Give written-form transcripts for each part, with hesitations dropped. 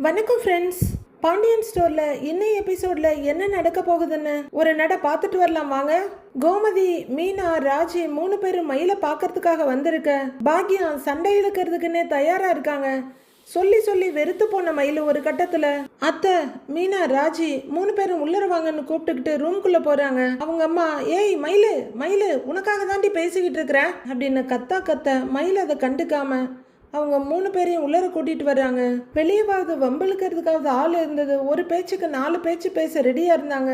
வணக்கம் ஃப்ரெண்ட்ஸ். பாண்டியன் ஸ்டோர்ல இன்னைய எபிசோட்ல என்ன நடக்க போகுதுன்னு ஒரு நட பார்த்துட்டு வரலாம் வாங்க. கோமதி, மீனா, ராஜி 3 பேரும் மயில பார்க்கறதுக்காக வந்திருக்க. பாக்யம் சண்டை இழுக்கிறதுக்குன்னே தயாரா இருக்காங்க. சொல்லி சொல்லி வெறுத்து போன மயில் ஒரு கட்டத்துல அத்தை, மீனா, ராஜி 3 பேரும் உள்ளர வாங்கன்னு கூப்பிட்டுக்கிட்டு ரூம்குள்ள போறாங்க. அவங்க அம்மா, ஏய் மயிலு மயிலு, உனக்காக தாண்டி பேசிக்கிட்டு இருக்கிறேன் அப்படின்னு கத்த மயில் அதை கண்டுக்காம அவங்க 3 பேரையும் உள்ளர கூட்டிட்டு வர்றாங்க. வெளியவாவது வம்பளுக்கிறதுக்காவது ஆள் இருந்தது. ஒரு பேச்சுக்கு 4 பேச்சு பேச ரெடியா இருந்தாங்க.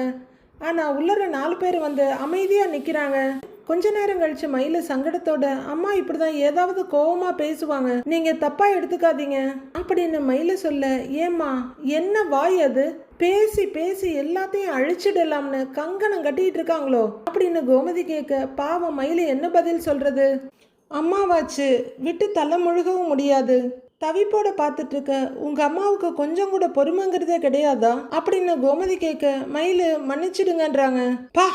ஆனா உள்ளர 4 பேர் வந்து அமைதியா நிக்கிறாங்க. கொஞ்ச நேரம் கழிச்சு மயில சங்கடத்தோட, அம்மா இப்படிதான் ஏதாவது கோவமா பேசுவாங்க, நீங்க தப்பா எடுத்துக்காதீங்க அப்படின்னு மயில சொல்ல, ஏம்மா என்ன வாய் அது, பேசி பேசி எல்லாத்தையும் அழிச்சிடலாம்னு கங்கணம் கட்டிட்டு இருக்காங்களோ அப்படின்னு கோமதி கேட்க, பாவம் மயில என்ன பதில் சொல்றது? அம்மாவாச்சு, விட்டு தலை முழுகவும் முடியாது. தவிப்போட பார்த்துட்டு இருக்க உங்க அம்மாவுக்கு கொஞ்சம் கூட பொறுமைங்கிறதே கிடையாதா அப்படின்னு கோமதி கேட்க, மயிலு மன்னிச்சிடுங்கன்றாங்க. பா,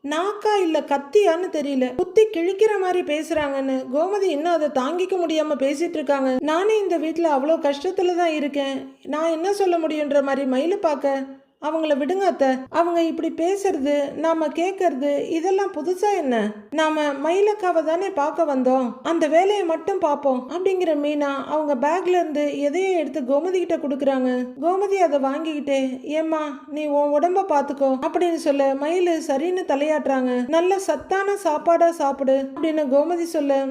நாக்கா இல்ல கத்தியான்னு தெரியல, குத்தி கிழிக்கிற மாதிரி பேசுறாங்கன்னு கோமதி இன்னும் அதை தாங்கிக்க முடியாம பேசிட்டு இருக்காங்க. நானே இந்த வீட்டுல அவ்வளோ கஷ்டத்துல தான் இருக்கேன், நான் என்ன சொல்ல முடியுன்ற மாதிரி மயிலு பார்க்க, அவங்கள விடுங்க அத்தை, அவங்க இப்படி பேசுறது நாம கேட்கறது இதெல்லாம் புதுசா என்ன? நாம மயிலக்காவை தானே பார்க்க வந்தோம், அந்த வேலையை மட்டும் பார்ப்போம் அப்படிங்கிற மீனா அவங்க பேக்ல இருந்து எதையோ எடுத்து கோமதி கிட்ட கொடுக்குறாங்க. கோமதி அதை வாங்கிக்கிட்டே, ஏம்மா நீ உன் உடம்ப பாத்துக்கோ அப்படின்னு சொல்ல மயிலு சரின்னு தலையாட்டுறாங்க. நல்ல சத்தான சாப்பாடா சாப்பிடு அப்படின்னு கோமதி சொல்ல,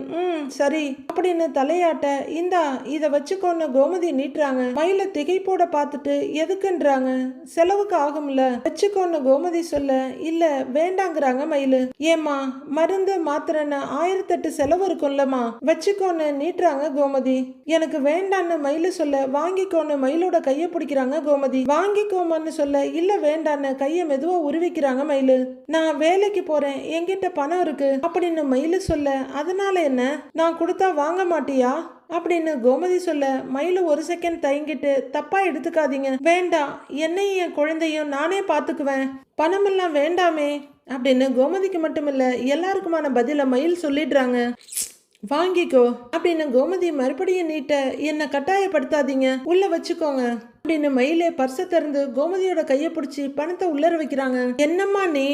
சரி அப்படின்னு தலையாட்ட, இந்தா இதை வச்சுக்கோன்னு கோமதி நீட்டுறாங்க. மயில திகைப்போட பார்த்துட்டு எதுக்குன்றாங்க. செலவு ஆகும்ல, வச்சுக்கோன்னு கோமதி சொல்ல, இல்ல வேண்டாங்கிறாங்க மயிலு. ஏமா மருந்து மாத்திரன்னு 1008 செலவு இருக்கும்லமா, வச்சுக்கோன்னு நீட்டுறாங்க கோமதி. எனக்கு வேண்டான்னு மயிலு சொல்ல, வாங்கிக்கோன்னு மயிலோட கைய பிடிக்கிறாங்க கோமதி. வாங்கிக்கோமான்னு சொல்ல, இல்ல வேண்டான்னு கைய மெதுவா உருவிக்கிறாங்க மயிலு. நான் வேலைக்கு போறேன், என்கிட்ட பணம் இருக்கு அப்படின்னு மயிலு சொல்ல, அதனால என்ன, நான் கொடுத்தா வாங்க மாட்டியா அப்படின்னு கோமதி சொல்ல, மயிலு ஒரு செகண்ட் தயங்கிட்டு, தப்பா எடுத்துக்காதீங்க, வேண்டாம், என்னையும் என் குழந்தையும் நானே பார்த்துக்குவேன், பணமெல்லாம் வேண்டாமே அப்படின்னு கோமதிக்கு மட்டுமில்ல எல்லாருக்குமான பதில மயில் சொல்லிடுறாங்க. வாங்கிக்கோ அப்படின்னு கோமதி மறுபடியும் நீட்ட, என்னை கட்டாயப்படுத்தாதீங்க, உள்ள வச்சுக்கோங்க அப்படின்னு மயிலே பர்ஸை திறந்து கோமதியோட கையை பிடிச்சி பணத்தை உள்ளர வைக்கிறாங்க. என்னம்மா நீ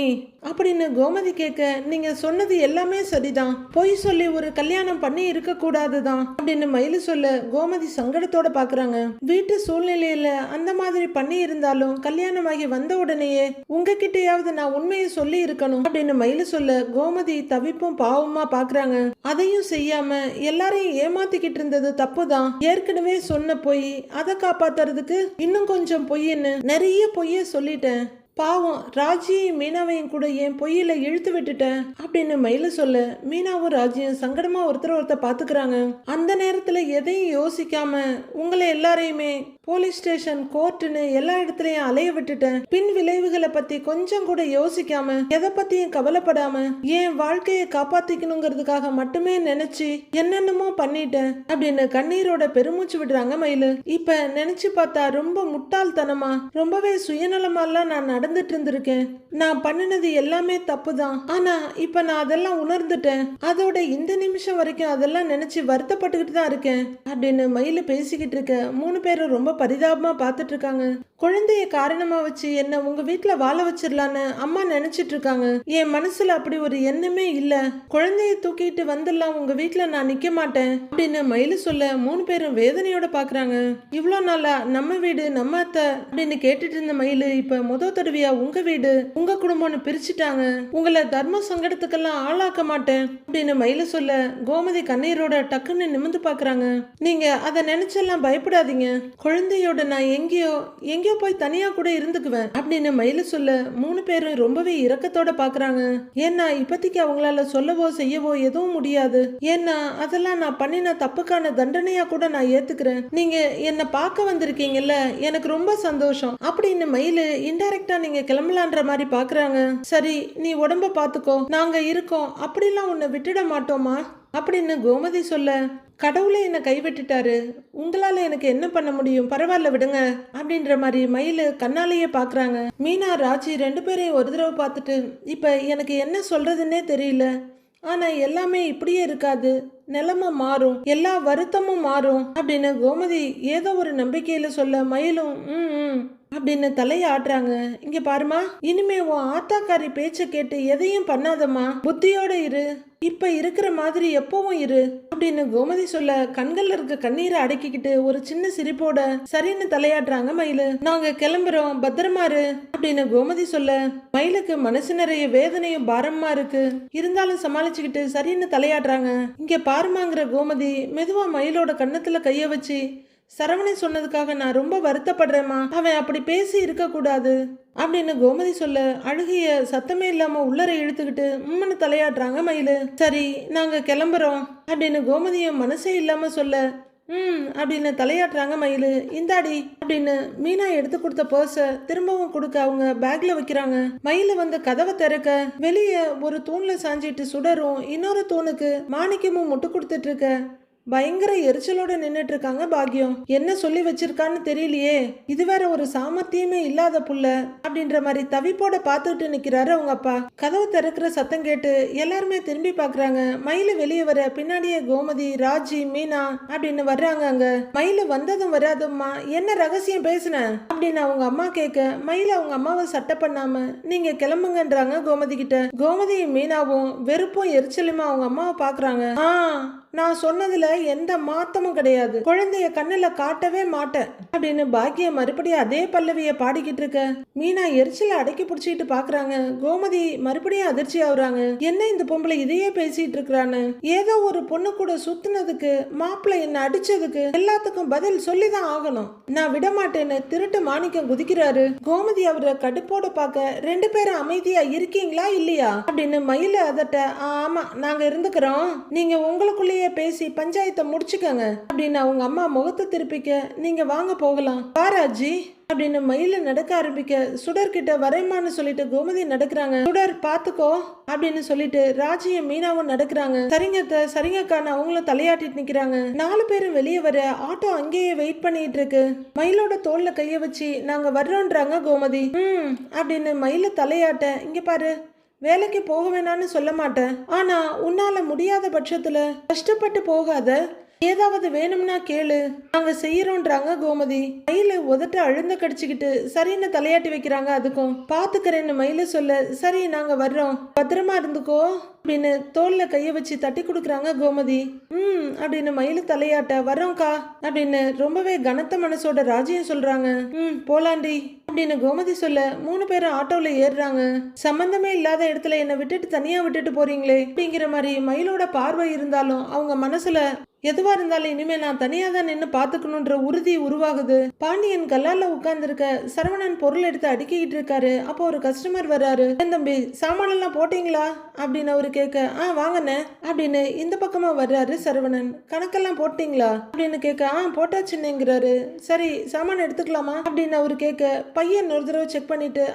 அப்படின்னு கோமதி கேட்க, நீங்க சொன்னது எல்லாமே சரிதான், பொய் சொல்லி ஒரு கல்யாணம் பண்ணி இருக்க கூடாதுதான் அப்படின்னு மயிலு சொல்ல கோமதி சங்கடத்தோட பாக்குறாங்க. வீட்டு சூழ்நிலையில அந்த மாதிரி பண்ணி இருந்தாலும் கல்யாணமாகி வந்த உடனேயே உங்ககிட்டயாவது நான் உண்மையை சொல்லி இருக்கணும் அப்படின்னு மயிலு சொல்ல கோமதி தவிப்பும் பாவமா பாக்குறாங்க. அதையும் செய்யாம எல்லாரையும் ஏமாத்திக்கிட்டு இருந்தது தப்புதான், ஏற்கனவே சொன்ன பொய், அதை காப்பாத்துறதுக்கு இன்னும் கொஞ்சம் பொய்ன்னு நிறைய பொய்ய சொல்லிட்டேன், பாவம் ராஜியையும் மீனாவையும் கூட என் பொய்யில இழுத்து விட்டுட்டேன் அப்படின்னு மயில சொல்ல, மீனாவும் ராஜியும் சங்கடமா ஒருத்தர் பாத்துக்கிறாங்க. அந்த நேரத்துல எதையும் யோசிக்காம உங்களை எல்லாரையுமே போலீஸ் ஸ்டேஷன், கோர்ட்டுன்னு எல்லா இடத்துலயும் அலைய விட்டுட்டேன். பின் விளைவுகளை பத்தி கொஞ்சம் கூட யோசிக்காம, எதை பத்தியும் கவலைப்படாம என் வாழ்க்கையை காப்பாத்திக்கணுங்கிறதுக்காக மட்டுமே நினைச்சு என்னென்னமோ பண்ணிட்டேன் அப்படின்னு கண்ணீரோட பெருமூச்சு விடுறாங்க மயிலு. இப்ப நினைச்சு பார்த்தா ரொம்ப முட்டாள்தனமா, ரொம்பவே சுயநலமாலாம் நான் நடந்துட்டு இருந்திருக்கேன். நான் பண்ணினது எல்லாமே தப்பு தான், ஆனா இப்ப நான் அதெல்லாம் உணர்ந்துட்டேன். அதோட இந்த நிமிஷம் வரைக்கும் அதெல்லாம் நினைச்சு வருத்தப்பட்டுக்கிட்டு தான் இருக்கேன் அப்படின்னு மயிலு பேசிக்கிட்டு இருக்க 3 பேரும் ரொம்ப பரிதாபமா பார்த்துட்டு இருக்காங்க. குழந்தைய காரணமா வச்சு என்ன உங்க வீட்டுல வாழ வச்சிடலான்னு அம்மா நினைச்சிட்டு இருக்காங்க. என் மனசுல அப்படி ஒரு எண்ணமே இல்ல, குழந்தைய தூக்கிட்டு வந்துடலாம், உங்க வீட்டுல நான் நிக்க மாட்டேன் அப்படின்னு மயிலு சொல்ல 3 பேரும் வேதனையோட பாக்குறாங்க. இவ்வளோ நாளா நம்ம வீடு நம்ம அத்தை அப்படின்னு கேட்டுட்டு இருந்த மயிலு இப்ப முதல் தடவையா உங்க வீடு உங்க குடும்பம்னு பிரிச்சுட்டாங்க, உங்களை தர்ம சங்கடத்துக்கெல்லாம் ஆளாக்க மாட்டேன் அப்படின்னு மயிலு சொல்ல கோமதி கண்ணீரோட டக்குன்னு நிமிந்து பாக்குறாங்க. நீங்க அதை நினைச்செல்லாம் பயப்படாதீங்க, குழந்தையோட நான் எங்கேயோ போய் தனியா கூட இருந்துக்குவேன் அப்படின்னு மயிலு சொல்ல 3 பேரும் ரொம்பவே இரக்கத்தோட பாக்குறாங்க. ஏன்னா இப்பத்திக்கு அவங்களால சொல்லவோ செய்யவோ எதுவும் முடியாது, ஏன்னா அதெல்லாம் நான் பண்ணின தப்புக்கான தண்டனையா கூட நான் ஏத்துக்கிறேன், நீங்க என்ன பார்க்க வந்திருக்கீங்கல்ல எனக்கு ரொம்ப சந்தோஷம் அப்படின்னு மயிலு இன்டைரக்டா நீங்க கிளம்பலான்ற மாதிரி பாக்குறாங்க. சரி நீ உடம்ப பாத்துக்கோ, நாங்க இருக்கோம், அப்படிலாம் உன்னை விட்டுட மாட்டோமா அப்படின்னு கோமதி சொல்ல, கடவுளே என்னை கைவிட்டுட்டாரு, உங்களால எனக்கு என்ன பண்ண முடியும், பரவாயில்ல விடுங்க அப்படின்ற மாதிரி மயிலு கண்ணாலேயே பாக்குறாங்க. மீனா, ராஜி 2 பேரையும் ஒரு தடவை பார்த்துட்டு, இப்ப எனக்கு என்ன சொல்றதுன்னே தெரியல, ஆனா எல்லாமே இப்படியே இருக்காது, நிலைமை மாறும், எல்லா வருத்தமும் மாறும் அப்படின்னு கோமதி ஏதோ ஒரு நம்பிக்கையில சொல்ல மயிலும் அப்படின்னு தலையை ஆட்டுறாங்க. இங்க பாருமா, இனிமே உன் ஆத்தாக்காரி பேச்ச கேட்டு எதையும் பண்ணாதம்மா, புத்தியோட இரு, இப்ப இருக்கிற மாதிரி எப்பவும் இரு அப்படின்னு கோமதி சொல்ல கண்கள்ல இருக்க கண்ணீரை அடக்கிக்கிட்டு ஒரு சின்ன சிரிப்போட சரின்னு தலையாட்டுறாங்க மயிலு. நாங்க கிளம்புறோம், பத்திரமா இரு அப்படின்னு கோமதி சொல்ல மயிலுக்கு மனசு நிறைய வேதனையும் பாரமா இருக்கு. இருந்தாலும் சமாளிச்சுக்கிட்டு சரின்னு தலையாட்டுறாங்க. இங்க பாருமாங்கிற கோமதி மெதுவா மயிலோட கன்னத்துல கைய வச்சு, சரவணன் சொன்னதுக்காக நான் ரொம்ப வருத்தப்படுறேம்மா, அவன் அப்படி பேசி இருக்க கூடாது அப்படின்னு கோமதி சொல்ல அழுகைய சத்தமே இல்லாம உள்ளர இழுத்துக்கிட்டு உம்மன்னு தலையாடுறாங்க மயிலு. சரி நாங்க கிளம்புறோம் அப்படின்னு கோமதியும் மனசே இல்லாம சொல்ல அப்படின்னு தலையாட்டுறாங்க மயிலு. இந்தாடி அப்படின்னு மீனா எடுத்து கொடுத்த பர்ஸ திரும்பவும் கொடுக்க அவங்க பேக்ல வைக்கிறாங்க. மயிலு வந்து கதவை திறக்க வெளியே ஒரு தூண்ல சாஞ்சிட்டு சுடரும் இன்னொரு தூணுக்கு மாணிக்கமும் முட்டு கொடுத்துட்டு இருக்க பயங்கர எரிச்சலோட நின்னுட்டு இருக்காங்க பாக்யம். என்ன சொல்லி வச்சிருக்கான்னு தெரியலையே, இது வேற ஒரு சாமர்த்தியமே இல்லாத புள்ள அப்படின்ற மாதிரி தவிப்போட பாத்துக்கிட்டு நிக்கிறாரு அவங்க அப்பா. கதவு திறக்கிற சத்தம் கேட்டு எல்லாருமே திரும்பி பாக்குறாங்க. மயிலு வெளியே வர பின்னாடியே கோமதி, ராஜி, மீனா அப்படின்னு வர்றாங்க. அங்க மயிலு வந்ததும் வராதும்மா, என்ன ரகசியம் பேசுன அப்படின்னு அவங்க அம்மா கேட்க மயிலு அவங்க அம்மாவை சட்டை பண்ணாம நீங்க கிளம்புங்கன்றாங்க கோமதி கிட்ட. கோமதியும் மீனாவும் வெறுப்பும் எரிச்சலுமா அவங்க அம்மாவை பாக்குறாங்க. நான் சொன்னதுல எந்த மாத்தமும் கிடையாது, குழந்தைய கண்ணுல காட்டவே மாட்டேன் அப்படின்னு பாக்கிய மறுபடியும் அதே பல்லவிய பாடிக்கிட்டு இருக்க மீனா எரிச்சல அடக்கி பிடிச்சிட்டு பாக்குறாங்க. கோமதி மறுபடியும் அதிர்ச்சி ஆகுறாங்க. என்ன இந்த பொம்பளை இதையே பேசிட்டு இருக்கிறான்னு, ஏதோ ஒரு பொண்ணு கூட சுத்தினதுக்கு மாப்பிள்ளை என்ன அடிச்சதுக்கு எல்லாத்துக்கும் பதில் சொல்லிதான் ஆகணும், நான் விட மாட்டேன்னு திருட்டு மாணிக்கம் குதிக்கிறாரு. கோமதி அவரை கடுப்போட பார்க்க ரெண்டு பேரும் அமைதியா இருக்கீங்களா இல்லையா அப்படின்னு மயில அதட்ட, ஆமா நாங்க இருந்துக்கிறோம், நீங்க உங்களுக்குள்ளேயே பேசி பஞ்சாயத்தை முடிச்சுக்கங்க அப்படின்னு அவங்க அம்மா முகத்தை திருப்பிக்க நீங்க வாங்க போகலாம் பாராஜி அப்படின்னு மயில நடக்க ஆரம்பிக்க சுடர்கிட்ட வரைமான்னு சொல்லிட்டு கோமதி நடக்கிறாங்க. சுடர் பாத்துக்கோ அப்படின்னு சொல்லிட்டு ராஜியும் மீனாவும் நடக்கிறாங்க. சரிங்கக்கான அவங்களும் தலையாட்டிட்டு நிக்கிறாங்க. 4 பேரும் வெளியே வர ஆட்டோ அங்கேயே வெயிட் பண்ணிட்டு இருக்கு. மயிலோட தோல்ல கைய வச்சு நாங்க வர்றோன்றாங்க கோமதி. அப்படின்னு மயில தலையாட்ட, இங்க பாரு வேலைக்கு போக வேணான்னு சொல்ல மாட்டேன், ஆனா உன்னால முடியாத பட்சத்துல கஷ்டப்பட்டு போகாத, ஏதாவது வேணும்னா கேளு, நாங்க செய்யறோன்றாங்க கோமதி. மயில உதட்ட அழுந்த கடிச்சுக்கிட்டு சரின்னு தலையாட்டி வைக்கிறாங்க. அதுக்கும் பாத்துக்கிறேன்னு மயில சொல்ல சரி நாங்க வர்றோம், பத்திரமா இருந்துக்கோ அப்படின்னு தோல்ல கைய வச்சு தட்டி கொடுக்குறாங்க கோமதி. அப்படின்னு மயில தலையாட்ட வர்றோம்க்கா அப்படின்னு ரொம்பவே கனத்த மனசோட ராஜியம் சொல்றாங்க. போலாண்டி அப்படின்னு கோமதி சொல்ல 3 பேரும் ஆட்டோல ஏறுறாங்க. சம்பந்தமே இல்லாத இடத்துல என்னை விட்டுட்டு தனியா விட்டுட்டு போறீங்களே அப்படிங்கிற மாதிரி மயிலோட பார்வை இருந்தாலும் அவங்க மனசுல எதுவா இருந்தாலும் இனிமே நான் தனியா தான் நின்று பாத்துக்கணும்ன்ற உறுதி உருவாகுது. பாண்டியன் கல்லால உட்கார்ந்து இருக்க சரவணன் பொருள் எடுத்து அடுக்கிட்டு இருக்காரு. அப்போ ஒரு கஸ்டமர் வர்றாரு. தம்பி சாமானெல்லாம் போட்டீங்களா அப்படின்னு அவரு கேட்க, வாங்கண்ணே அப்படின்னு இந்த பக்கமா வர்றாரு சரவணன். கணக்கெல்லாம் போட்டீங்களா அப்படின்னு கேட்க, போட்டாச்சுன்னுங்கிறாரு. சரி சாமான எடுத்துக்கலாமா அப்படின்னு அவரு கேட்க பையன் ஒரு தடவை செக் பண்ணிட்டு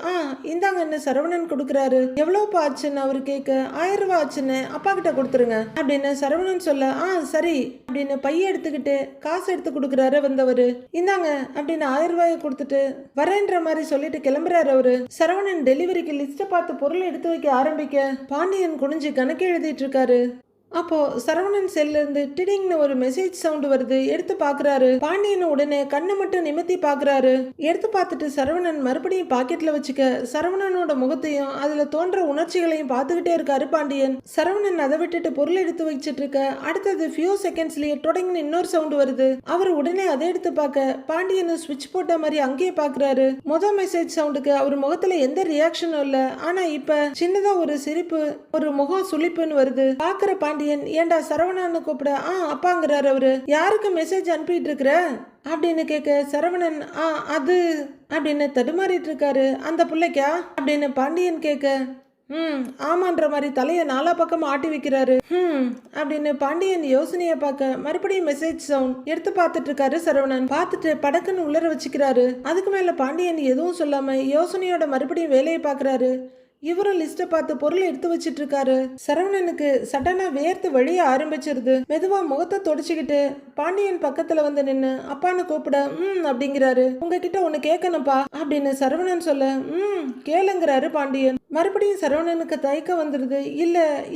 இந்தாங்கன்னு சரவணன் கொடுக்குறாரு. எவ்வளவுப்பா ஆச்சுன்னு அவரு கேட்க 1000 ரூபாய் ஆச்சுன்னு அப்பா கிட்ட கொடுத்துருங்க அப்படின்னு சரவணன் சொல்ல சரி அப்படின்னு பைய எடுத்துக்கிட்டு காசு எடுத்து கொடுக்குறாரு வந்தவரு. இந்தாங்க அப்படின்னு 1000 ரூபாயை கொடுத்துட்டு வரேன்ற மாதிரி சொல்லிட்டு கிளம்புறாரு அவரு. சரவணன் டெலிவரிக்கு லிஸ்ட பார்த்து பொருள் எடுத்து வைக்க ஆரம்பிக்க பாண்டியன் குனிஞ்சு கணக்கு எழுதிட்டு இருக்காரு. அப்போ சரவணன் செல்ல இருந்து டிடிங்னு ஒரு மெசேஜ் சவுண்ட் வருது. எடுத்து பாக்குறாரு. பாண்டியன் உடனே கண்ணை மட்டும் நிமித்தி பாக்குறாரு. எடுத்து பார்த்துட்டு சரவணன் மறுபடியும் பாக்கெட்ல வச்சுக்க சரவணனோட முகத்தையும் அதுல தோன்ற உணர்ச்சிகளையும் பார்த்துக்கிட்டே இருக்காரு பாண்டியன். சரவணன் அதை விட்டுட்டு பொருள் எடுத்து வச்சிட்டு இருக்க அடுத்தது ஃபியூ செகண்ட்ஸ்லயே தொடங்கின இன்னொரு சவுண்ட் வருது. அவர் உடனே அதை எடுத்து பார்க்க பாண்டியனும் ஸ்விட்ச் போட்ட மாதிரி அங்கேயே பாக்குறாரு. முதல் மெசேஜ் சவுண்டுக்கு அவர் முகத்துல எந்த ரியாக்ஷனும் இல்ல. ஆனா இப்ப சின்னதா ஒரு சிரிப்பு, ஒரு முகம் சுளிப்புன்னு வருது. பாக்குற பாண்டியன் ஏண்டா சரவணன்னு கூப்பிட அப்பாங்கிறாரு அவரு. யாருக்கு மெசேஜ் அனுப்பிட்டு இருக்கிற அப்படின்னு கேட்க சரவணன் அது அப்படின்னு தடுமாறிட்டு இருக்காரு. அந்த பிள்ளைக்கா அப்படின்னு பாண்டியன் கேட்க ஆமான்ற மாதிரி தலைய 4 பக்கம் ஆட்டி வைக்கிறாரு. அப்படின்னு பாண்டியன் யோசனைய பார்க்க மறுபடியும் மெசேஜ் சவுண்ட் எடுத்து பார்த்துட்டு இருக்காரு சரவணன். பார்த்துட்டு படக்குன்னு உள்ளர வச்சுக்கிறாரு. அதுக்கு மேல பாண்டியன் எதுவும் சொல்லாம யோசனையோட மறுபடியும் வேலையை பார்க்கறாரு. இவரும் லிஸ்ட பார்த்து பொருளை எடுத்து வச்சிட்டு இருக்காரு. சரவணனுக்கு சடனா வேர்த்து வழிய ஆரம்பிச்சிருது. மெதுவா முகத்தை தொடச்சுக்கிட்டு பாண்டியன் பக்கத்துல வந்து நின்னு அப்பான்னு கூப்பிட அப்படிங்கிறாரு. உங்ககிட்ட ஒண்ணு கேட்கணும்ப்பா அப்படின்னு சரவணன் சொல்ல கேளுங்கிறாரு பாண்டியன். மறுபடியும் சரவணனுக்கு தயக்கம் வந்துருது.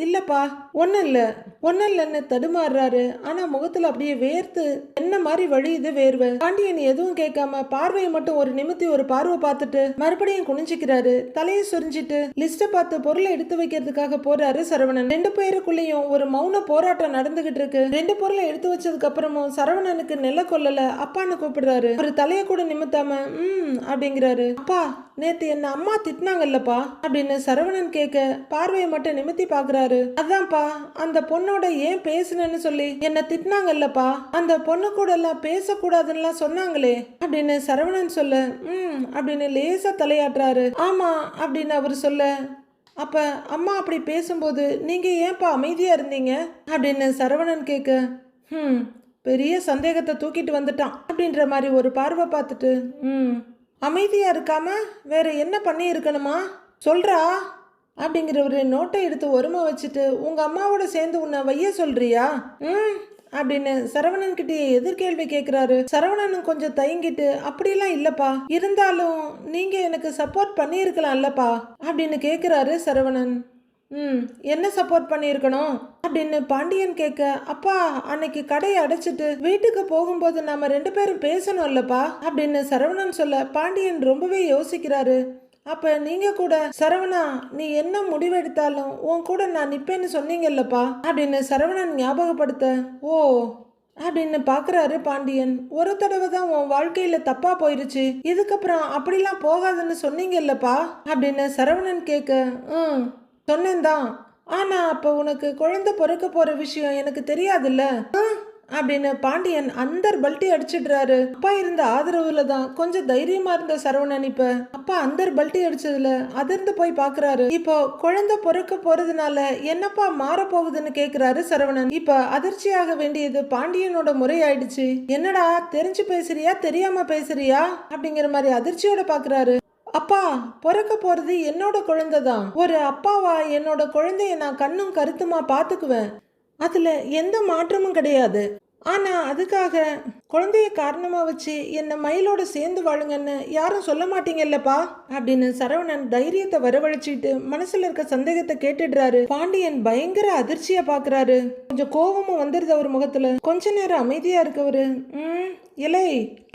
இல்லப்பா ஒன்னும் இல்லைன்னு தடுமாறுறாரு. ஆனா முகத்துல அப்படியே வேர்த்து என்ன மாதிரி வழியுது வேர்வை. பாண்டியன் எதுவும் கேட்காம பார்வையை மட்டும் ஒரு நிமித்தி ஒரு பார்வை பார்த்துட்டு மறுபடியும் குனிஞ்சிக்கிறாரு. தலையை சுரிஞ்சிட்டு லிஸ்ட பார்த்து பொருளை எடுத்து வைக்கிறதுக்காக போறாரு சரவணன். 2 பேருக்குள்ளேயும் ஒரு மௌன போராட்டம் நடந்துகிட்டு இருக்கு. 2 பொருளை எடுத்து வச்சதுக்கு அப்புறமும் சரவணனுக்கு நெல்ல கொல்லல அப்பான்னு கூப்பிடுறாரு. ஒரு தலைய கூட நிமித்தாம அப்படிங்கிறாரு. அப்பா நேத்து என்ன அம்மா திட்டினாங்கல்லப்பா அப்படின்னு சரவணன் கேட்க பார்வையை மட்டும் நிமித்தி பாக்குறாரு. அதான்ப்பா அந்த பொண்ணோட ஏன் பேசுனேன்னு சொல்லி என்ன திட்டினாங்கல்லப்பா. அந்த பொண்ணு கூட எல்லாம் பேசக்கூடாதுன்னு சொன்னாங்களே அப்படின்னு சரவணன் சொல்ல அப்படின்னு லேசா தலையாட்டுறாரு. ஆமா அப்படின்னு அவர் சொல்ல, அப்ப அம்மா அப்படி பேசும்போது நீங்க ஏன்பா அமைதியா இருந்தீங்க அப்படின்னு சரவணன் கேட்க பெரிய சந்தேகத்தை தூக்கிட்டு வந்துட்டான் அப்படின்ற மாதிரி ஒரு பார்வை பார்த்துட்டு அமைதியா இருக்காம வேற என்ன பண்ணி இருக்கணுமா சொல்றா அப்படிங்கிற ஒரு நோட்டை எடுத்து ஒருமை வச்சுட்டு உங்க அம்மாவோட சேர்ந்து உன்னை வைய சொல்றியா அப்படின்னு சரவணன் கிட்டே எதிர்கேள்வி கேட்கிறாரு. சரவணனும் கொஞ்சம் தயங்கிட்டு அப்படிலாம் இல்லப்பா, இருந்தாலும் நீங்க எனக்கு சப்போர்ட் பண்ணி இருக்கலாம் இல்லப்பா அப்படின்னு கேட்கிறாரு சரவணன். என்ன சப்போர்ட் பண்ணியிருக்கணும் அப்படின்னு பாண்டியன் கேட்க, அப்பா அன்னைக்கு கடையை அடைச்சிட்டு வீட்டுக்கு போகும்போது நாம 2 பேரும் பேசணும் இல்லப்பா அப்படின்னு சரவணன் சொல்ல பாண்டியன் ரொம்பவே யோசிக்கிறாரு. அப்ப நீங்க கூட சரவணா நீ என்ன முடிவெடுத்தாலும் உன் கூட நான் நிப்பேன்னு சொன்னீங்கல்லப்பா அப்படின்னு சரவணன் ஞாபகப்படுத்த ஓ அப்படின்னு பாக்குறாரு பாண்டியன். ஒரு தடவை தான் உன் வாழ்க்கையில தப்பா போயிருச்சு, இதுக்கப்புறம் அப்படிலாம் போகாதுன்னு சொன்னீங்கல்லப்பா அப்படின்னு சரவணன் கேட்க சொன்னேன்தான், ஆனா அப்ப உனக்கு குழந்தை பிறக்க போற விஷயம் எனக்கு தெரியாதுல்ல அப்படின்னு பாண்டியன் அந்தர் பல்ட்டி அடிச்சிடுறாரு. அப்பா இருந்த ஆதரவுல தான் கொஞ்சம் தைரியமா இருந்த சரவணன் இப்ப அப்பா அந்தர் பல்ட்டி அடிச்சதுல அதிர்ந்து போய் பாக்குறாரு. இப்போ குழந்தை பிறக்க போறதுனால என்னப்பா மாற போகுதுன்னு கேக்குறாரு சரவணன். இப்ப அதிர்ச்சியாக வேண்டியது பாண்டியனோட முறை ஆயிடுச்சு. என்னடா தெரிஞ்சு பேசுறியா தெரியாம பேசுறியா அப்படிங்கிற மாதிரி அதிர்ச்சியோட பாக்குறாரு. அப்பா பிறக்க போறது என்னோட குழந்தை தான், ஒரு அப்பாவா என்னோட குழந்தைய நான் கண்ணும் கருத்துமா பாத்துக்குவேன், அதுல எந்த மாற்றமும் கிடையாது. ஆனா அதுக்காக குழந்தைய காரணமா வச்சு என்ன மயிலோட சேர்ந்து வாழுங்கன்னு யாரும் சொல்ல மாட்டீங்கல்லப்பா அப்படின்னு சரவணன் தைரியத்தை வரவழைச்சிட்டு மனசுல இருக்க சந்தேகத்தை கேட்டுடுறாரு. பாண்டியன் பயங்கர அதிர்ச்சியா பாக்குறாரு. கொஞ்சம் கோபமும் வந்துருது அவர் முகத்துல. கொஞ்ச நேரம் அமைதியா இருக்கவரு இலை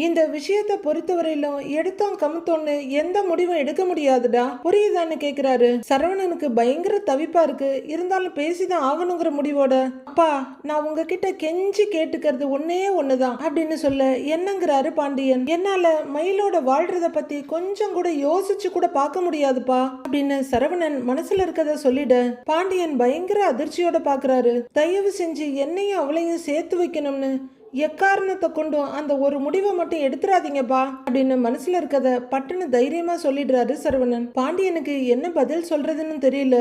இந்த விஷயத்தை பொறுத்தவரையிலும் எடுத்தோம் கமுத்தோன்னு எந்த முடிவும் எடுக்க முடியாதுடா, புரியுதான்னு கேக்குறாரு. சரவணனுக்கு பயங்கர தவிப்பா இருக்கு, இருந்தாலும் பேசிதான் ஆகணுங்கிற முடிவோட அப்பா நான் உங்ககிட்ட கெஞ்சி கேட்டுக்கிறது ஒன்னே ஒண்ணுதான் அப்படின்னு சொல்ல என்னங்கிறாரு பாண்டியன். என்னால மயிலோட வாழ்றத பத்தி கொஞ்சம் கூட யோசிச்சு கூட பார்க்க முடியாதுப்பா அப்படின்னு சரவணன் மனசுல இருக்கத சொல்லிட பாண்டியன் பயங்கர அதிர்ச்சியோட பாக்குறாரு. தயவு செஞ்சு என்னையும் அவளையும் சேர்த்து வைக்கணும்னு எக்காரணத்தை கொண்டும் அந்த ஒரு முடிவை மட்டும் எடுத்துறாதீங்கப்பா அப்படின்னு மனசுல இருக்கத பட்டுன்னு தைரியமா சொல்லிடுறாரு சரவணன். பாண்டியனுக்கு என்ன பதில் சொல்றதுன்னு தெரியல.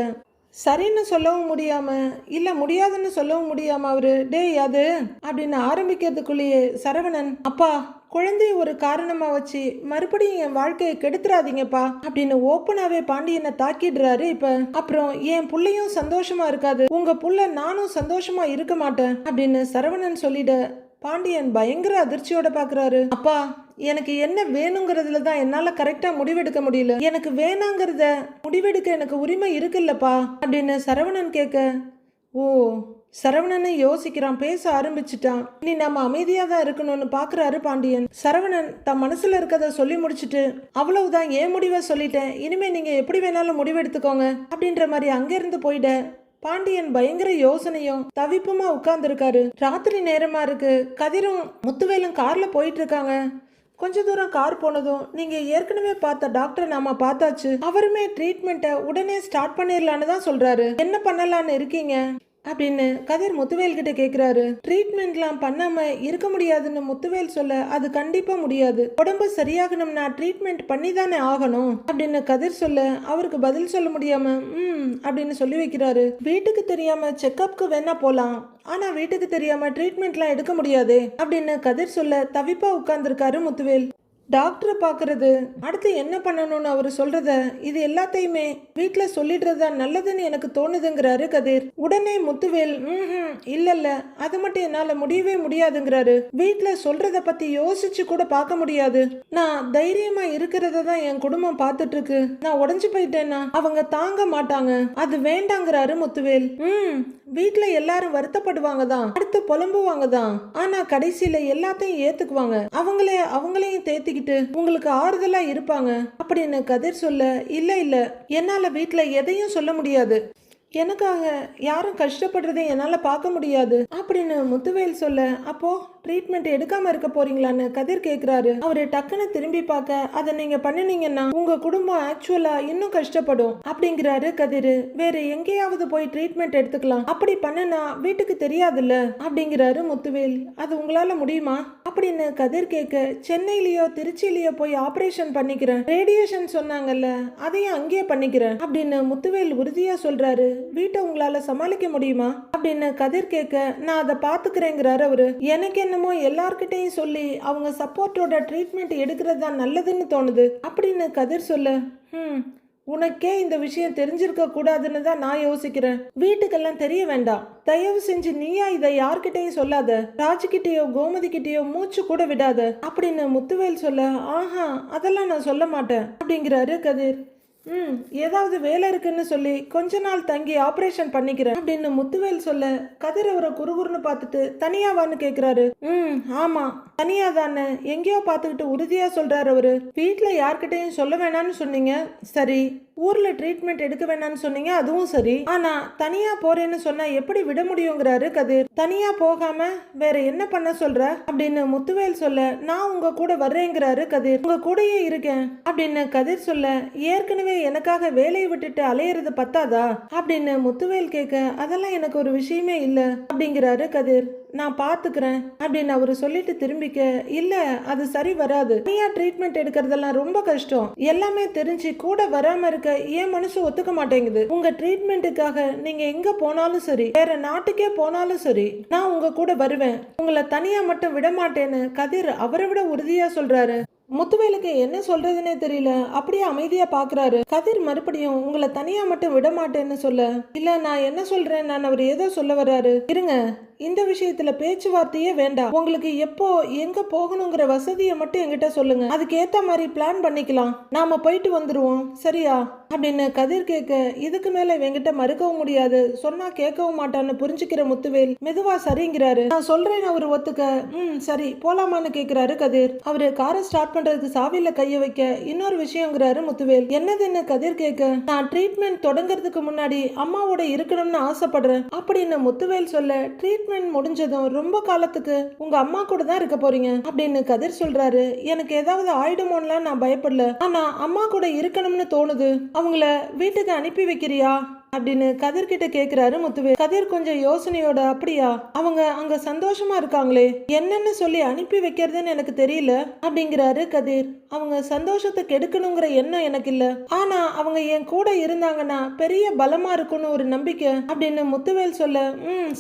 சரின்னு சொல்லவும் முடியாம இல்ல முடியாதுன்னு சொல்லவும் முடியாம அவரு டேய் அது அப்படின்னு ஆரம்பிக்கிறதுக்குள்ளேயே சரவணன் அப்பா குழந்தைய ஒரு காரணமா வச்சு மறுபடியும் என் வாழ்க்கையை கெடுத்துறாதீங்கப்பா அப்படின்னு ஓப்பனாவே பாண்டியனை தாக்கிடுறாரு. இப்ப அப்புறம் என் புள்ளையும் சந்தோஷமா இருக்காது, உங்க புள்ள நானும் சந்தோஷமா இருக்க மாட்டேன் அப்படின்னு சரவணன் சொல்லிட பாண்டியன் பயங்கர அதிர்ச்சியோட பாக்குறாரு. அப்பா எனக்கு என்ன வேணுங்கிறதுல தான் என்னால கரெக்டா முடிவெடுக்க முடியல, எனக்கு வேணாங்கிறத முடிவெடுக்க எனக்கு உரிமை இருக்குல்லப்பா அப்படின்னு சரவணன் கேட்க ஓ சரவணனை யோசிக்கிறான், பேச ஆரம்பிச்சுட்டான். இனி நம்ம அமைதியா தான் இருக்கணும்னு பாக்குறாரு பாண்டியன். சரவணன் தன் மனசுல இருக்கத சொல்லி முடிச்சுட்டு அவ்வளவுதான் என் முடிவை சொல்லிட்டேன், இனிமே நீங்க எப்படி வேணாலும் முடிவெடுத்துக்கோங்க அப்படின்ற மாதிரி அங்கிருந்து போயிட பாண்டியன் பயங்கர யோசனையும் தவிப்புமா உட்கார்ந்துருக்காரு. ராத்திரி நேரமா இருக்கு. கதிரும் முத்துவேலும் கார்ல போயிட்டு இருக்காங்க. கொஞ்ச தூரம் கார் போனதும் நீங்க ஏற்கனவே பார்த்த டாக்டர் நாம பார்த்தாச்சு, அவருமே ட்ரீட்மெண்ட்டை உடனே ஸ்டார்ட் பண்ணிடலான்னு தான் சொல்றாரு, என்ன பண்ணலான்னு இருக்கீங்க அப்படின்னு கதிர் முத்துவேல் கிட்ட கேக்குறாரு. ட்ரீட்மெண்ட்லாம் பண்ணாம இருக்க முடியாதுன்னு முத்துவேல் சொல்ல அது கண்டிப்பா முடியாது, உடம்பு சரியாகணும்னா ட்ரீட்மெண்ட் பண்ணி தானே ஆகணும் அப்படின்னு கதிர் சொல்ல அவருக்கு பதில் சொல்ல முடியாம அப்படின்னு சொல்லி வைக்கிறாரு. வீட்டுக்கு தெரியாம செக்அப்க்கு வேணா போலாம், ஆனா வீட்டுக்கு தெரியாம ட்ரீட்மெண்ட்லாம் எடுக்க முடியாது அப்படின்னு கதிர் சொல்ல தவிப்பா உட்கார்ந்துருக்காரு முத்துவேல். டாக்டரை பாக்குறது, அடுத்து என்ன பண்ணணும்னு அவர் சொல்றத, இது எல்லாத்தையுமே வீட்டுல சொல்லிடுறதா நல்லதுன்னு எனக்கு தோணுதுங்கிறாரு கதிர். உடனே முத்துவேல் இல்ல அது மட்டும் என்னால முடியவே முடியாதுங்கிறாரு. வீட்டுல சொல்றத பத்தி யோசிச்சு கூட பார்க்க முடியாது. நான் தைரியமா இருக்கிறத தான் என் குடும்பம் பார்த்துட்டு இருக்கு. நான் உடஞ்சு போயிட்டேன்னா அவங்க தாங்க மாட்டாங்க. அது வேண்டாங்கிறாரு முத்துவேல். வீட்டுல எல்லாரும் வருத்தப்படுவாங்க தான், அடுத்து புலம்புவாங்க தான். ஆனா கடைசியில எல்லாத்தையும் ஏத்துக்குவாங்க. அவங்களையும் தேத்திக்கிட்டு உங்களுக்கு ஆறுதலா இருப்பாங்க அப்படின்னு கதிர் சொல்ல, இல்ல என்னால வீட்டுல எதையும் சொல்ல முடியாது. எனக்காக யாரும் கஷ்டப்படுறதை என்னால பார்க்க முடியாது அப்படின்னு முத்துவேல் சொல்ல, அப்போ ட்ரீட்மெண்ட் எடுக்காம இருக்க போறீங்களான்னு கதிர் கேக்குறாரு. அவரு டக்குன்னு திரும்பி பார்க்க, அதை நீங்க பண்ணினீங்கன்னா உங்க குடும்பம் ஆக்சுவலா இன்னும் கஷ்டப்படும் அப்படிங்கிறாரு கதிர். வேற எங்கேயாவது போய் ட்ரீட்மெண்ட் எடுத்துக்கலாம், அப்படி பண்ணுனா வீட்டுக்கு தெரியாதுல்ல அப்படிங்கிறாரு முத்துவேல். அது உங்களால முடியுமா அப்படின்னு கதிர் கேட்க, சென்னையிலயோ திருச்சியிலயோ போய் ஆபரேஷன் பண்ணிக்கிறேன், ரேடியேஷன் சொன்னாங்கல்ல அதையும் அங்கேயே பண்ணிக்கிறேன் அப்படின்னு முத்துவேல் உறுதியா சொல்றாரு. வீட்டை உங்களால சமாளிக்க முடியுமா அப்படின்னு கதிர் கேட்க, நான் அதை பாத்துக்கிறேங்கிறாரு அவரு. எனக்கு என்னமோ எல்லார்கிட்டையும் சொல்லி அவங்க சப்போர்ட்டோட ட்ரீட்மெண்ட் எடுக்கிறது தான் நல்லதுன்னு தோணுது அப்படின்னு கதிர் சொல்ல, உனக்கே இந்த விஷயம் தெரிஞ்சிருக்க கூடாதுன்னு தான் நான் யோசிக்கிறேன். வீட்டுக்கெல்லாம் தெரிய வேண்டாம், தயவு செஞ்சு நீயா இதை யார்கிட்டையும் சொல்லாத, ராஜுகிட்டயோ கோமதி கிட்டயோ மூச்சு கூட விடாத அப்படின்னு முத்துவேல் சொல்ல, ஆஹா அதெல்லாம் நான் சொல்ல மாட்டேன் அப்படிங்கிறாரு கதிர். ஏதாவது வேலை இருக்குன்னு சொல்லி கொஞ்ச நாள் தங்கி ஆபரேஷன் பண்ணிக்கிறேன் அப்படின்னு முத்துவேல் சொல்ல, கதிர் அவரை குறுகுறுன்னு பார்த்துட்டு தனியாவான்னு கேக்குறாரு. ஆமா தனியா தானே, எங்கேயோ பார்த்துக்கிட்டு உறுதியா சொல்றாரு அவரு. வீட்டுல யார்கிட்டையும் சொல்ல வேணான்னு சொன்னீங்க, சரி. ஊர்ல ட்ரீட்மெண்ட் எடுக்க வேணாம்னு சொன்னீங்க, அதுவும் சரி. ஆனா தனியா போறேன்னு சொன்னா எப்படி விட முடியுங்கிறாரு கதிர். தனியா போகாம வேற என்ன பண்ண சொல்ற அப்படின்னு முத்துவேல் சொல்ல, நான் உங்க கூட வர்றேங்கிறாரு கதிர். உங்க கூடயே இருக்கேன் அப்படின்னு கதிர் சொல்ல, ஏற்கனவே எனக்காக வேலையை விட்டுட்டு அலையிறது பத்தாதா அப்படின்னு முத்துவேல் கேட்க, அதெல்லாம் எனக்கு ஒரு விஷயமே இல்ல அப்படிங்கிறாரு கதிர். நான் பாத்துக்கிறேன் அப்படின்னு அவரு சொல்லிட்டு திரும்பிக்க, இல்ல அது சரி வராது, தனியா ட்ரீட்மெண்ட் எடுக்கிறதெல்லாம் ரொம்ப கஷ்டம், எல்லாமே தெரிஞ்சு கூட வராம இருக்க ஏன் மனசு ஒத்துக்க மாட்டேங்குது. உங்க ட்ரீட்மெண்ட்டுக்காக நீங்க எங்க போனாலும் சரி, வேற நாட்டுக்கே போனாலும் சரி, நான் உங்க கூட வருவேன், உங்களை தனியா மட்டும் விட மாட்டேன்னு கதிர் அவரை விட உறுதியா சொல்றாரு. முத்துவேலுக்கு என்ன சொல்றதுன்னே தெரியல, அப்படியே அமைதியா பாக்குறாரு. கதிர் மறுபடியும் உங்களை தனியா மட்டும் விட மாட்டேன்னு சொல்ல, இல்ல நான் என்ன சொல்றேன், நான் அவர் ஏதோ சொல்ல வர்றாரு, இருங்க இந்த விஷயத்துல பேச்சுவார்த்தையே வேண்டாம், உங்களுக்கு எப்போ எங்க போகணுங்கிற வசதியை மட்டும் என்கிட்ட சொல்லுங்க, அதுக்கு ஏத்த மாதிரி பிளான் பண்ணிக்கலாம், நாம போயிட்டு வந்துருவோம் சரியா அப்படின்னு கதிர் கேட்க, இதுக்கு மேல என்கிட்ட மறுக்கவும் முடியாது, சொன்னா கேட்கவும் மாட்டான்னு புரிஞ்சுக்கிற முத்துவேல் மெதுவா சரிங்கிறாரு. நான் சொல்றேன் அவரு ஒத்துக்க, சரி போலாமான்னு கேக்குறாரு கதிர். அவரு காரை ஸ்டார்ட் பண்றதுக்கு சாவியில கைய வைக்க, இன்னொரு விஷயங்கிறாரு முத்துவேல். என்னதுன்னு கதிர் கேட்க, நான் ட்ரீட்மெண்ட் தொடங்குறதுக்கு முன்னாடி அம்மாவோட இருக்கணும்னு ஆசைப்படுறேன் அப்படின்னு முத்துவேல் சொல்ல, ட்ரீட்மெண்ட் முடிஞ்சதும் ரொம்ப காலத்துக்கு உங்க அம்மா கூட தான் இருக்க போறீங்க அப்படின்னு கதிர் சொல்றாரு. எனக்கு ஏதாவது ஆயிடுமோன்னுலாம் நான் பயப்படல, ஆனா அம்மா கூட இருக்கணும்னு தோணுது, அவங்கள வீட்டுக்கு அனுப்பி வைக்கிறியா அப்படின்னு கதிர் கிட்ட கேக்குறாரு முத்துவேல். கதிர் கொஞ்சம் யோசனையோட, அப்படியா, அவங்க அங்க சந்தோஷமா இருக்காங்களே, என்னன்னு சொல்லி அனுப்பி வைக்கிறதுன்னு எனக்கு தெரியல அப்படிங்கிறாரு கதிர். அவங்க சந்தோஷத்தை கெடுக்கணுங்கிற எண்ணம் எனக்கு இல்ல, ஆனா அவங்க என் கூட இருந்தாங்கன்னா பெரிய பலமா இருக்கும்னு ஒரு நம்பிக்கை அப்படின்னு முத்துவேல் சொல்ல,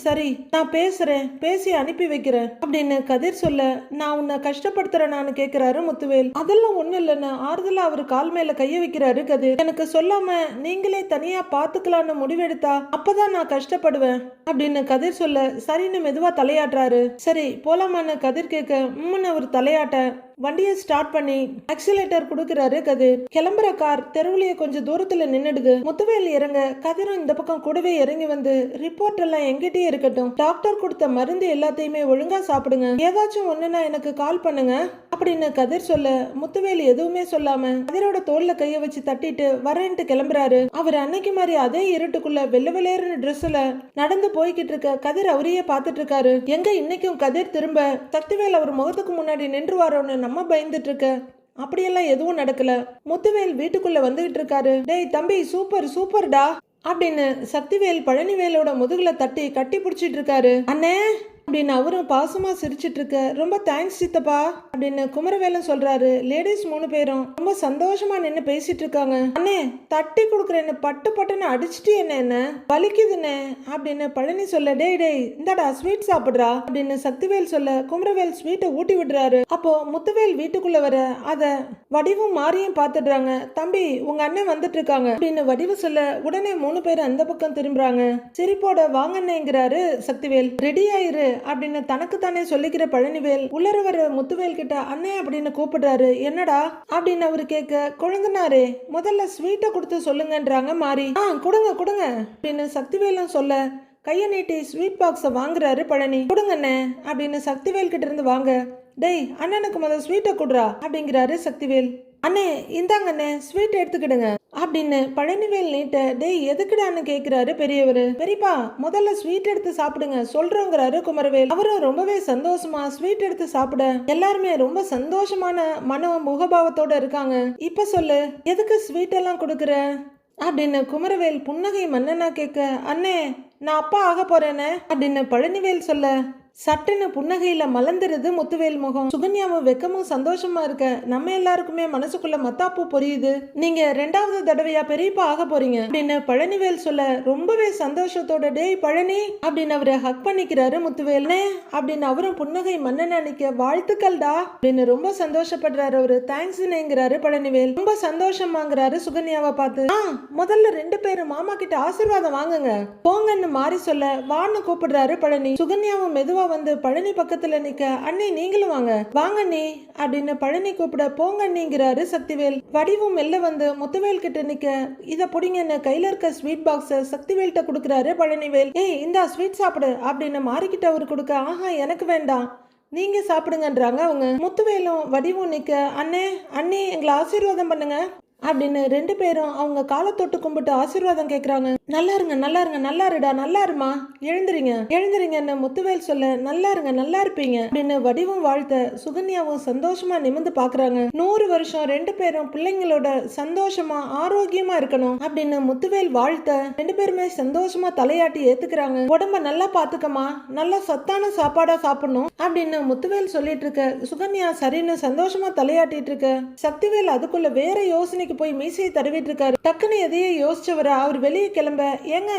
சரி நான் பேசுறேன், பேசி அனுப்பி வைக்கிறேன் அப்படின்னு கதிர் சொல்ல, நான் உன்னை கஷ்டப்படுத்துறேன்னு கேக்குறாரு முத்துவேல். அதெல்லாம் ஒண்ணு இல்லைன்னு ஆறுதலா அவரு கால் மேல கைய வைக்கிறாரு கதிர். எனக்கு சொல்லாம நீங்களே தனியா பாத்துக்கலாம் முடிவெடுத்தா அப்பதான் நான் கஷ்டப்படுவேன் அப்படின்னு கதிர் சொல்ல, சரின்னு மெதுவா தலையாட்டுறாரு. சரி போலாமான்னு கதிர் கேட்க, அவர் தலையாட்ட வண்டியை ஸ்டார்ட் பண்ணி ஆக்சிலேட்டர் கொடுக்கிறாரு கதிர். கிளம்புற கார் தெருவுலயே கொஞ்சம் தூரத்துல நின்னுடுது. முத்துவேல் இறங்க கதிரும் இந்த பக்கம் கூடவே இறங்கி வந்து, ரிப்போர்ட் எல்லாம் எங்கிட்டே இருக்கட்டும், டாக்டர் கொடுத்த மருந்து எல்லாத்தையுமே ஒழுங்கா சாப்பிடுங்க, ஏதாச்சும் ஒண்ணுன்னா எனக்கு கால் பண்ணுங்க அப்படின்னு கதிர் சொல்ல, முத்துவேல் எதுவுமே சொல்லாம கதிரோட தோல்ல கைய வச்சு தட்டிட்டு வரேன்ட்டு கிளம்புறாரு. அவர் அன்னைக்கு மாதிரி அதே இருட்டுக்குள்ள வெள்ளை வெள்ளையர்னு ட்ரெஸ்ல நடந்து போய்கிட்டு இருக்க கதிர் அவரையே பார்த்துட்டு இருக்காரு. எங்க இன்னைக்கும் கதிர் திரும்ப சக்திவேல் அவர் முகத்துக்கு முன்னாடி நின்றுவாரோன்னு நம்ம பயந்துட்டு இருக்க, அப்படியெல்லாம் எதுவும் நடக்கல. முத்துவேல் வீட்டுக்குள்ள வந்துகிட்டு இருக்காரு. டேய் தம்பி, சூப்பர் சூப்பர்டா அப்படின்னு சக்திவேல் பழனிவேலோட முதுகுல தட்டி கட்டி பிடிச்சிட்டு இருக்காரு. அண்ணே அப்படின்னு அவரும் பாசமா சிரிச்சிட்டு இருக்க, ரொம்ப தேங்க்ஸ் சித்தப்பா அப்படின்னு குமரவேலன் சொல்றாரு. லேடிஸ் 3 பேரும் ரொம்ப சந்தோஷமா நின்னு பேசிட்டு இருக்காங்க. அண்ணே தட்டி கொடுக்குறேன்னு பட்டு பட்டுன்னு அடிச்சுட்டு என்ன வலிக்குதுன்னு அப்படின்னு பழனி சொல்ல, டேய் டேய் இந்தாடா ஸ்வீட் சாப்பிடுறா அப்படின்னு சக்திவேல் சொல்ல குமரவேல் ஸ்வீட்டை ஊட்டி விடுறாரு. அப்போ முத்துவேல் வீட்டுக்குள்ள வர அத வடிவும் மாரியும் பாத்துடுறாங்க. தம்பி உங்க அண்ணன் வந்துட்டு இருக்காங்க அப்படின்னு வடிவு சொல்ல உடனே 3 பேரும் அந்த பக்கம் திரும்புறாங்க. சிரிப்போட வாங்கண்ணேங்கிறாரு சக்திவேல். ரெடி ஆயிரு அப்படின்னு தனக்கு தானே சொல்லிக்கிற பழனிவேல் உள்ளர வர முத்துவேல் கிட்ட அண்ணே அப்படின்னு கூப்பிடுறாரு. என்னடா அப்படின்னு அவரு கேட்க, குழந்தனாரே முதல்ல ஸ்வீட்டை கொடுத்து சொல்லுங்கன்றாங்க மாறி. கொடுங்க கொடுங்க அப்படின்னு சக்திவேலும் சொல்ல கையை நீட்டி ஸ்வீட் பாக்ஸை வாங்குறாரு பழனி. கொடுங்கண்ணே அப்படின்னு சக்திவேல் கிட்ட இருந்து வாங்க. டேய் அண்ணனுக்கு முதல் ஸ்வீட்டை கொடுறா அப்படிங்கிறாரு சக்திவேல். அண்ணே இந்தாங்கண்ணே ஸ்வீட் எடுத்துக்கிடுங்க அப்படின்னு பழனிவேல் நீட்ட, டேய் எதுக்குடான்னு கேக்குறாரு பெரியவரு. பெரியப்பா முதல்ல ஸ்வீட் எடுத்து சாப்பிடுங்க சொல்றோங்கிறாரு குமரவேல். அவரும் ரொம்பவே சந்தோஷமா ஸ்வீட் எடுத்து சாப்பிட எல்லாருமே ரொம்ப சந்தோஷமான முகபாவத்தோட இருக்காங்க. இப்ப சொல்லு எதுக்கு ஸ்வீட் எல்லாம் கொடுக்குற அப்படின்னு குமரவேல் புன்னகை மன்னனா கேட்க, அண்ணே நான் அப்பா ஆக போறேனே அப்படின்னு பழனிவேல் சொல்ல சட்டுன்னு புன்னகையில மலர்ந்துருது முத்துவேல் முகம். சுகன்யாவும் வெக்கமும் சந்தோஷமா இருக்க நம்ம எல்லாருக்குமே மனசுக்குள்ள மத்தாப்பு பொரியுது. நீங்க 2வது தடவையா பெரியப்பா ஆக போறீங்க அப்படின்னு பழனிவேல் சொல்ல ரொம்பவே சந்தோஷத்தோட டேய் பழனி அப்படின்னு அவரை ஹக் பண்ணிக்கிறாரு முத்துவேல். அப்படின்னு அவரும் புன்னகை மன்னனா நிக்க, வாழ்த்துக்கள்டா அப்படின்னு ரொம்ப சந்தோஷப்படுறாரு அவரு. தேங்க்ஸ்ங்கிறாரு பழனிவேல். ரொம்ப சந்தோஷமாங்கிறாரு சுகன்யாவை பார்த்து. முதல்ல 2 பேரும் மாமா கிட்ட ஆசீர்வாதம் வாங்குங்க போங்கன்னு மாறி சொல்ல வான்னு கூப்பிடுறாரு பழனி. சுகன்யாவும் மெதுவா வந்து பழனி பக்கத்துல நிக்க, அண்ணி நீங்களும் வாங்க வாங்க நீ அப்படின்னு பழனி கூப்பிட போங்கன்னிங்கிறாரு சக்திவேல். வடிவும் மெல்ல வந்து முத்துவேல் கிட்ட நிக்க, இத புடிங்கன்னு கையில இருக்க ஸ்வீட் பாக்ஸ சக்திவேல்கிட்ட கொடுக்குறாரு பழனிவேல். ஏய் இந்தா ஸ்வீட் சாப்பிடு அப்படின்னு மாறிக்கிட்ட அவரு கொடுக்க, ஆஹா எனக்கு வேண்டாம் நீங்க சாப்பிடுங்கன்றாங்க அவங்க. முத்துவேலும் வடிவும் நிக்க, அண்ணே அண்ணி எங்களை ஆசீர்வாதம் பண்ணுங்க அப்படின்னு 2 பேரும் அவங்க காலை தொட்டு கும்பிட்டு ஆசீர்வாதம் கேட்குறாங்க. நல்லா இருங்க நல்லா இருங்க நல்லா இருடா நல்லா இருமா எழுந்துறீங்க எழுந்துறீங்கன்னு முத்துவேல் சொல்ல, நல்லா இருங்க நல்லா இருப்பீங்க அப்படின்னு வடிவும் வாழ்த்த சுகன்யாவும் சந்தோஷமா நிமிந்து பாக்குறாங்க. 100 வருஷம் 2 பேரும் பிள்ளைங்களோட சந்தோஷமா ஆரோக்கியமா இருக்கணும் அப்படின்னு முத்துவேல் வாழ்த்த 2 பேருமே சந்தோஷமா தலையாட்டி ஏத்துக்கிறாங்க. உடம்ப நல்லா பாத்துக்கமா நல்ல சத்தான சாப்பாடா சாப்பிடணும் அப்படின்னு முத்துவேல் சொல்லிட்டு இருக்க சுகன்யா சரின்னு சந்தோஷமா தலையாட்டிட்டு இருக்க சக்திவேல் அதுக்குள்ள வேற யோசனை போய் மீசையை தடவிட்டு இருக்காரு. டக்குன்னு எதையே யோசிச்சவர அவர் வெளியே கிளம்ப, ஏங்க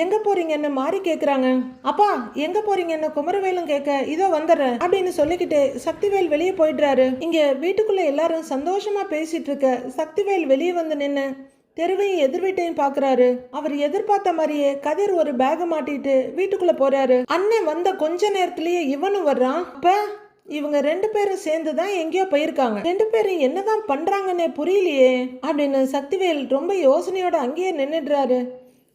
எங்க போறீங்கன்னு மாறி கேக்குறாங்க. அப்பா எங்க போறீங்கன்னு குமரவேலும் கேட்க, இதோ வந்துடுறேன் அப்படின்னு சொல்லிக்கிட்டு சக்திவேல் வெளியே போயிடுறாரு. இங்க வீட்டுக்குள்ள எல்லாரும் சந்தோஷமா பேசிட்டு இருக்க சக்திவேல் வெளியே வந்து நின்னு தெருவையும் எதிர் வீட்டையும் பாக்குறாரு. அவர் எதிர்பார்த்த மாதிரியே கதிர் ஒரு பேக மாட்டிட்டு வீட்டுக்குள்ள போறாரு. அண்ணன் வந்த கொஞ்ச நேரத்திலேயே இவனும் வர்றான். அப்ப இவங்க 2 பேரும் சேர்ந்துதான் எங்கேயோ போயிருக்காங்க. 2 பேரும் என்னதான் பண்றாங்கன்னே புரியலையே அப்படின்னு சக்திவேல் ரொம்ப யோசனையோட அங்கேயே நின்னுடுறாரு.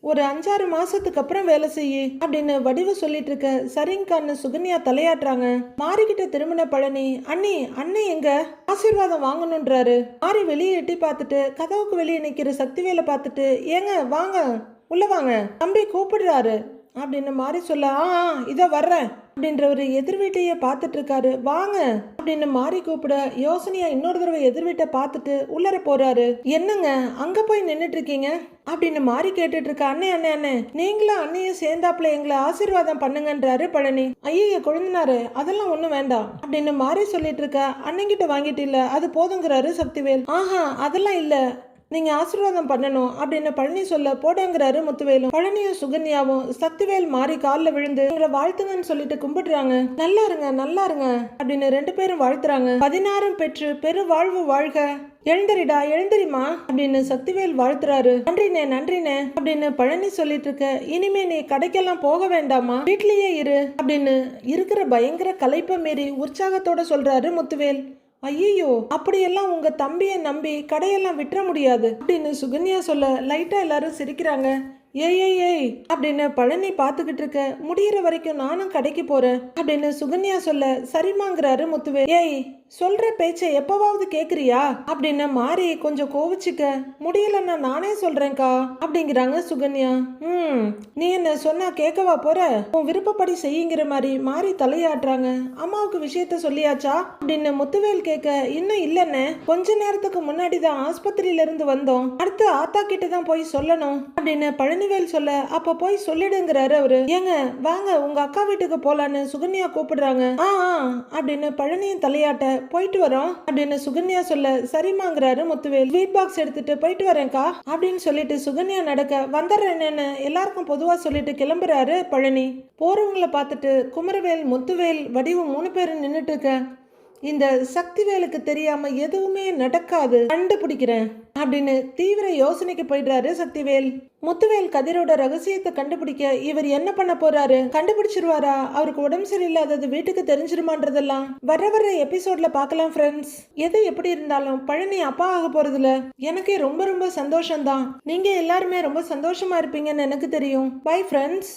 ஒரு 5-6 மாசத்துக்கு அப்புறம் வேலை செய்யு அப்படின்னு வடிவு சொல்லிட்டு இருக்க சரிங்கன்னு சுகன்யா தலையாட்டுறாங்க. மாறிக்கிட்ட திரும்பின பழனி, அண்ணி அண்ணன் எங்க ஆசீர்வாதம் வாங்கணும்ன்றாரு. மாறி வெளியே எட்டி பார்த்துட்டு கதவுக்கு வெளியே நிக்கிற சக்திவேலை பார்த்துட்டு, ஏங்க வாங்க உள்ள வாங்க தம்பி கூப்பிடுறாரு அப்படின்னு மாறி சொல்ல, இதோ வர்றேன் அப்படின்ற ஒரு எதிர் வீட்டையே பார்த்துட்டு இருக்காரு. வாங்க அப்படின்னு மாறி கூப்பிட யோசனையா இன்னொரு தடவை எதிர் வீட்டை பார்த்துட்டு உள்ளர போறாரு. என்னங்க அங்க போய் நின்னுட்டு இருக்கீங்க அப்படின்னு மாறி கேட்டுட்டு இருக்க, அண்ணே அண்ணே அண்ணே நீங்களும் அண்ணையும் சேர்ந்தாப்புல எங்களை ஆசீர்வாதம் பண்ணுங்கன்றாரு பழனி. ஐய கொழுந்தினாரு அதெல்லாம் ஒண்ணும் வேண்டாம் அப்படின்னு மாறி சொல்லிட்டு இருக்க, அண்ணங்கிட்ட வாங்கிட்டு இல்ல அது போதுங்கிறாரு சக்திவேல். அதெல்லாம் இல்ல நீங்க ஆசீர்வாதம் பண்ணணும் அப்படின்னு பழனி சொல்ல, போடாங்கிறாரு முத்துவேலும். பழனியும் சுகன்யாவும் சக்திவேல் மாறி காலில் விழுந்து எங்களை வாழ்த்துங்கன்னு சொல்லிட்டு கும்பிடுறாங்க. நல்லா இருங்க நல்லா இருங்க அப்படின்னு 2 பேரும் வாழ்த்துறாங்க. 16 பெற்று பெரு வாழ்வு வாழ்க, எழுந்தரிடா எழுந்தரிமா அப்படின்னு சக்திவேல் வாழ்த்துறாரு. நன்றினே நன்றினே அப்படின்னு பழனி சொல்லிட்டு இருக்க, இனிமே நீ கடைக்கெல்லாம் போக வேண்டாமா வீட்லயே இரு அப்படின்னு இருக்கிற பயங்கர களைப்ப மீறி உற்சாகத்தோட சொல்றாரு முத்துவேல். ஐயோ அப்படியெல்லாம் உங்க தம்பியை நம்பி கடையெல்லாம் விட்டுற முடியாது அப்படின்னு சுகன்யா சொல்ல லைட்டா எல்லாரும் சிரிக்கிறாங்க. ஏய் அப்படின்னு பழனி பார்த்துக்கிட்டு இருக்க, முடியிற வரைக்கும் நானும் கடைக்கு போறேன் அப்படின்னு சுகன்யா சொல்ல சரிமாங்கிறாரு முத்துவே. ஏய் சொல்ற பேச்சை எப்பவாவது கேக்குறியா அப்படின்னு மாறி கொஞ்சம் கோவிச்சுக்க. முடியலன்னா நானே சொல்றேன்க்கா அப்படிங்கிறாங்க சுகன்யா. நீ என்ன சொன்னா கேட்கவா போற? உன் விருப்பப்படி செய்யுங்கிற மாதிரி மாறி தலையாட்டுறாங்க. அம்மாவுக்கு விஷயத்த சொல்லியாச்சா அப்படின்னு முத்துவேல் கேட்க, இன்னும் இல்லன்னு, கொஞ்ச நேரத்துக்கு முன்னாடி தான் ஆஸ்பத்திரியில இருந்து வந்தோம், அடுத்து ஆத்தா கிட்ட தான் போய் சொல்லணும் அப்படின்னு பழனிவேல் சொல்ல, அப்ப போய் சொல்லிடுங்கிறாரு அவரு. ஏங்க வாங்க உங்க அக்கா வீட்டுக்கு போலான்னு சுகன்யா கூப்பிடுறாங்க. அப்படின்னு பழனியும் தலையாட்ட, போயிட்டு வரோம் அப்படின்னு சுகன்யா சொல்ல, சரிமாங்கிறாரு முத்துவேல். ஸ்வீட் பாக்ஸ் எடுத்துட்டு போயிட்டு வரேன்க்கா அப்படின்னு சொல்லிட்டு சுகன்யா நடக்க, வந்துடுறேன்னு எல்லாருக்கும் பொதுவா சொல்லிட்டு கிளம்புறாரு பழனி. போறவங்களை பார்த்துட்டு குமரவேல், முத்துவேல், வடிவு 3 பேரும் நின்னுட்டு இருக்க. இந்த சக்திவேலுக்கு தெரியாம எதுவுமே நடக்காது, கண்டுபிடிக்கிறேன் அப்படின்னு தீவிர யோசனைக்கு போயிடுறாரு சக்திவேல். முத்துவேல் கதிரோட ரகசியத்தை கண்டுபிடிக்க இவர் என்ன பண்ண போறாரு? கண்டுபிடிச்சிருவாரா? அவருக்கு உடம்பு சரியில்லாதது வீட்டுக்கு தெரிஞ்சிருமான்றதெல்லாம் வர எபிசோட்ல பார்க்கலாம் ஃப்ரெண்ட்ஸ். எது எப்படி இருந்தாலும் பழனி அப்பா ஆக போறதுல எனக்கே ரொம்ப ரொம்ப சந்தோஷம்தான். நீங்க எல்லாருமே ரொம்ப சந்தோஷமா இருப்பீங்கன்னு எனக்கு தெரியும். Bye friends.